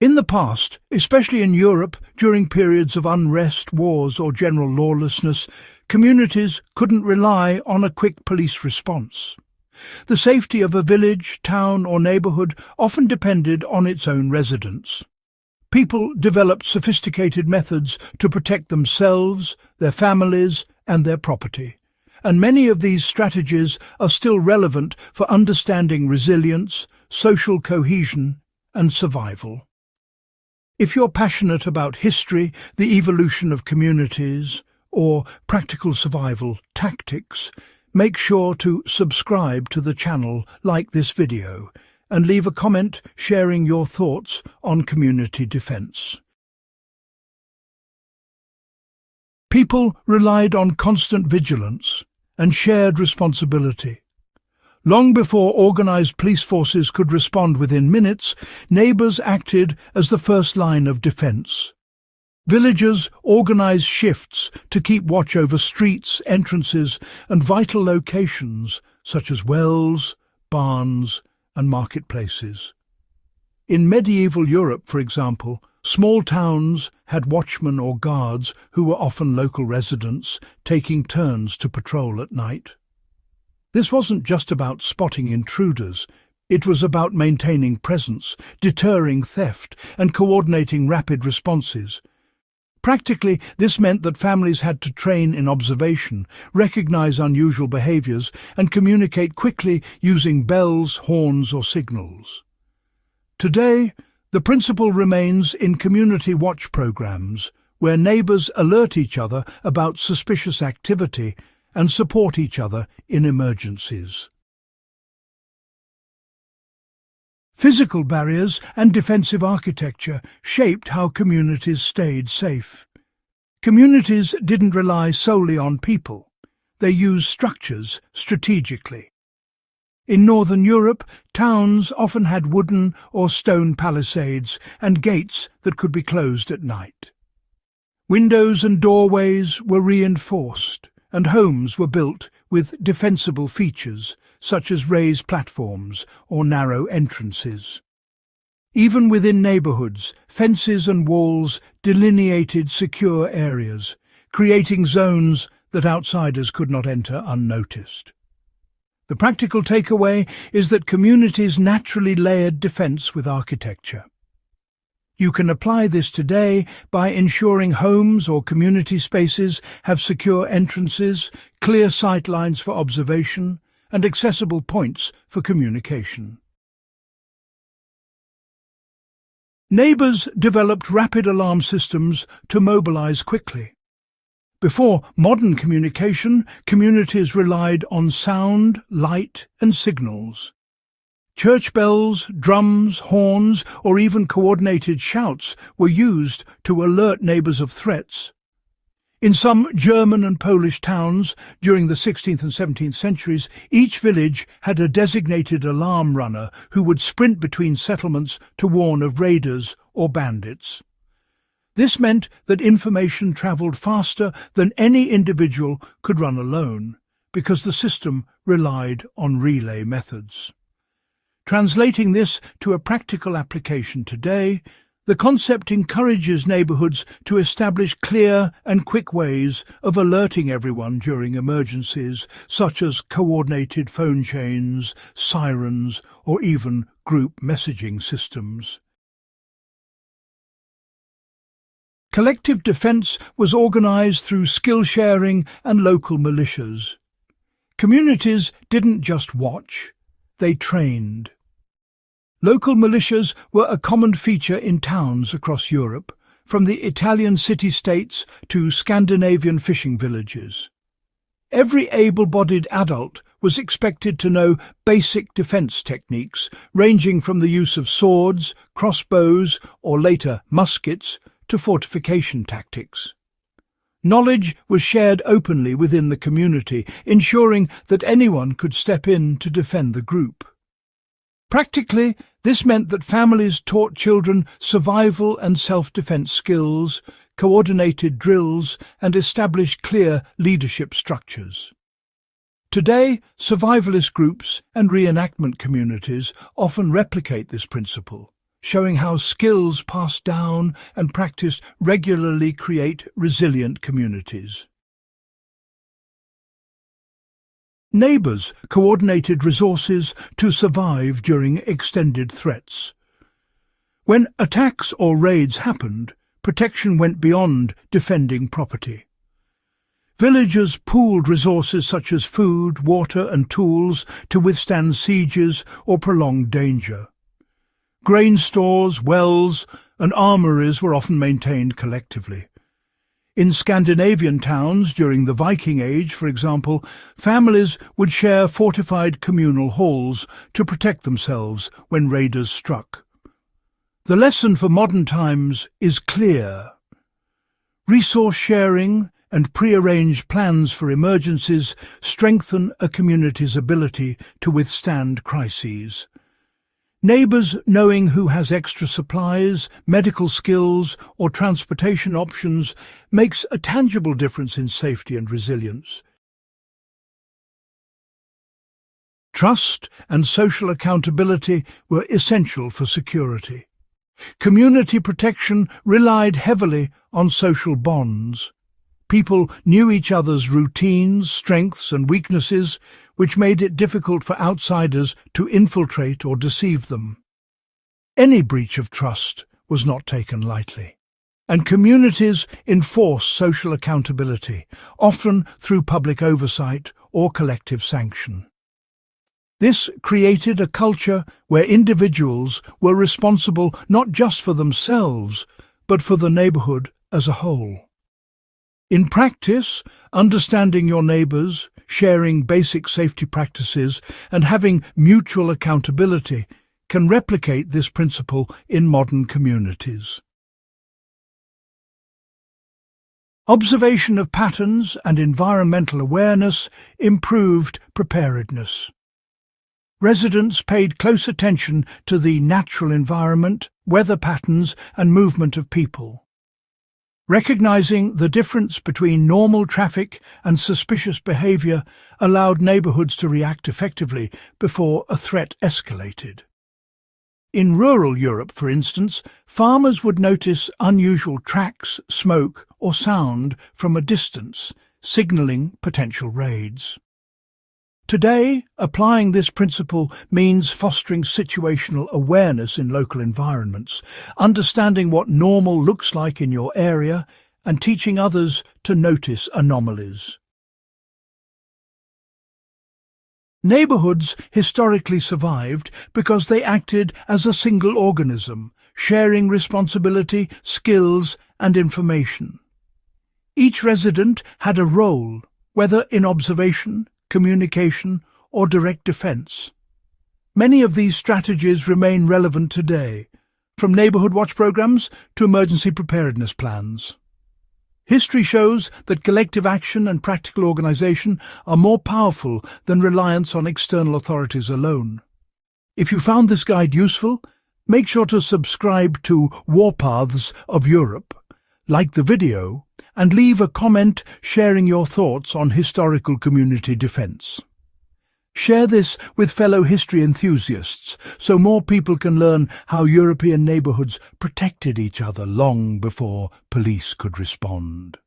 In the past, especially in Europe during periods of unrest, wars or general lawlessness, communities couldn't rely on a quick police response. The safety of a village, town or neighbourhood often depended on its own residents. People developed sophisticated methods to protect themselves, their families and their property, and many of these strategies are still relevant for understanding resilience, social cohesion and survival. If you're passionate about history, the evolution of communities, or practical survival tactics, make sure to subscribe to the channel, like this video, and leave a comment sharing your thoughts on community defense. People relied on constant vigilance and shared responsibility. Long before organized police forces could respond within minutes, neighbors acted as the first line of defense. Villagers organized shifts to keep watch over streets, entrances, and vital locations such as wells, barns, and marketplaces. In medieval Europe, for example, small towns had watchmen or guards who were often local residents, taking turns to patrol at night. This wasn't just about spotting intruders. It was about maintaining presence, deterring theft, and coordinating rapid responses. Practically, this meant that families had to train in observation, recognize unusual behaviors, and communicate quickly using bells, horns, or signals. Today, the principle remains in community watch programs, where neighbors alert each other about suspicious activity and support each other in emergencies. Physical barriers and defensive architecture shaped how communities stayed safe. Communities didn't rely solely on people. They used structures strategically. In Northern Europe, towns often had wooden or stone palisades and gates that could be closed at night. Windows and doorways were reinforced, and homes were built with defensible features such as raised platforms or narrow entrances. Even within neighbourhoods, fences and walls delineated secure areas, creating zones that outsiders could not enter unnoticed. The practical takeaway is that communities naturally layered defence with architecture. You can apply this today by ensuring homes or community spaces have secure entrances, clear sight lines for observation, and accessible points for communication. Neighbours developed rapid alarm systems to mobilise quickly. Before modern communication, communities relied on sound, light, and signals. Church bells, drums, horns, or even coordinated shouts were used to alert neighbours of threats. In some German and Polish towns during the 16th and 17th centuries, each village had a designated alarm runner who would sprint between settlements to warn of raiders or bandits. This meant that information travelled faster than any individual could run alone, because the system relied on relay methods. Translating this to a practical application today, the concept encourages neighbourhoods to establish clear and quick ways of alerting everyone during emergencies, such as coordinated phone chains, sirens, or even group messaging systems. Collective defence was organised through skill sharing and local militias. Communities didn't just watch, they trained. Local militias were a common feature in towns across Europe, from the Italian city-states to Scandinavian fishing villages. Every able-bodied adult was expected to know basic defence techniques, ranging from the use of swords, crossbows, or later muskets, to fortification tactics. Knowledge was shared openly within the community, ensuring that anyone could step in to defend the group. Practically, this meant that families taught children survival and self-defense skills, coordinated drills, and established clear leadership structures. Today, survivalist groups and reenactment communities often replicate this principle, showing how skills passed down and practiced regularly create resilient communities. Neighbours coordinated resources to survive during extended threats. When attacks or raids happened, protection went beyond defending property. Villagers pooled resources such as food, water and tools to withstand sieges or prolonged danger. Grain stores, wells and armouries were often maintained collectively. In Scandinavian towns during the Viking Age, for example, families would share fortified communal halls to protect themselves when raiders struck. The lesson for modern times is clear. Resource sharing and pre-arranged plans for emergencies strengthen a community's ability to withstand crises. Neighbours knowing who has extra supplies, medical skills or transportation options makes a tangible difference in safety and resilience. Trust and social accountability were essential for security. Community protection relied heavily on social bonds. People knew each other's routines, strengths and weaknesses, which made it difficult for outsiders to infiltrate or deceive them. Any breach of trust was not taken lightly, and communities enforced social accountability, often through public oversight or collective sanction. This created a culture where individuals were responsible not just for themselves, but for the neighbourhood as a whole. In practice, understanding your neighbours, sharing basic safety practices, and having mutual accountability can replicate this principle in modern communities. Observation of patterns and environmental awareness improved preparedness. Residents paid close attention to the natural environment, weather patterns, and movement of people. Recognizing the difference between normal traffic and suspicious behavior allowed neighborhoods to react effectively before a threat escalated. In rural Europe, for instance, farmers would notice unusual tracks, smoke, or sound from a distance, signaling potential raids. Today, applying this principle means fostering situational awareness in local environments, understanding what normal looks like in your area, and teaching others to notice anomalies. Neighborhoods historically survived because they acted as a single organism, sharing responsibility, skills, and information. Each resident had a role, whether in observation, communication, or direct defense. Many of these strategies remain relevant today, from neighborhood watch programs to emergency preparedness plans. History shows that collective action and practical organization are more powerful than reliance on external authorities alone. If you found this guide useful, make sure to subscribe to Warpaths of Europe, like the video, and leave a comment sharing your thoughts on historical community defense. Share this with fellow history enthusiasts so more people can learn how European neighborhoods protected each other long before police could respond.